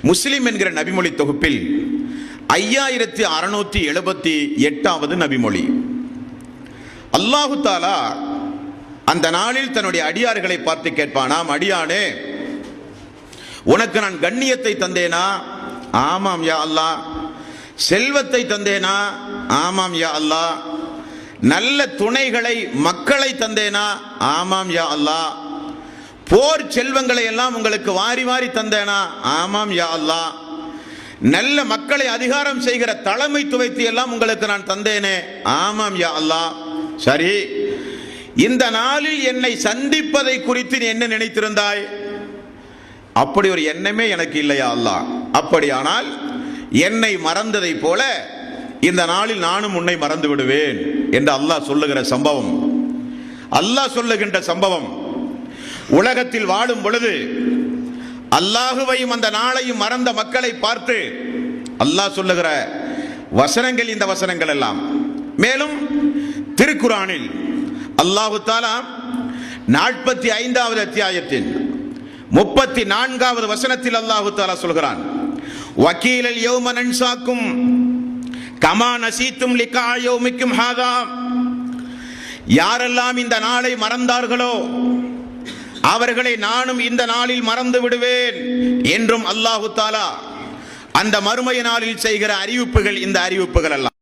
முஸ்லிம் என்கிற நபிமொழி தொகுப்பில் 5678வது நபிமொழி. அல்லாஹு தாலா அந்த நாளில் தன்னுடைய அடியார்களை பார்த்து கேட்பானாம், அடியானே, உனக்கு நான் கண்ணியத்தை தந்தேனா? ஆமாம் யா அல்லாஹ். செல்வத்தை தந்தேனா? ஆமாம் யா அல்லாஹ். நல்ல துணைகளை, மக்களை தந்தேனா? ஆமாம் யா அல்லாஹ். போர் செல்வங்களை எல்லாம் உங்களுக்கு வாரி வாரி தந்தேனா? ஆமாம் யா அல்லாஹ். நல்ல மக்களை அதிகாரம் செய்கிற தலைமைத்துவத்தை எல்லாம் உங்களுக்கு நான் தந்தேனே? ஆமாம் யா அல்லாஹ். சரி, இந்த நாளில் என்னை சந்திப்பதை குறித்து நீ என்ன நினைத்திருந்தாய்? அப்படி ஒரு எண்ணமே எனக்கு இல்லையா அல்லாஹ். அப்படியானால் என்னை மறந்ததை போல இந்த நாளில் நானும் உன்னை மறந்து விடுவேன் என்று அல்லாஹ் சொல்லுகிற சம்பவம், அல்லாஹ் சொல்லுகின்ற சம்பவம். உலகத்தில் வாழும் பொழுது அல்லாஹுவையும் அந்த நாளையும் மறந்த மக்களை பார்த்து அல்லாஹ் சொல்லுகிற வசனங்கள் இந்த வசனங்கள் எல்லாம். மேலும் திருக்குரானில் அல்லாஹு தாலா 45வது அத்தியாயத்தின் 34வது வசனத்தில் அல்லாஹு தாலா சொல்கிறான், வக்கீலல் யௌம நன்சாக்கும் கமா நசீத்தும் லிகா யௌமிக்கும் ஹாதா. யாரெல்லாம் இந்த நாளை மறந்தார்களோ அவர்களை நானும் இந்த நாளில் மறந்து விடுவேன் என்றும் அல்லாஹு தாலா அந்த மறுமை நாளில் செய்கிற அறிவிப்புகள், இந்த அறிவிப்புகள் எல்லாம்.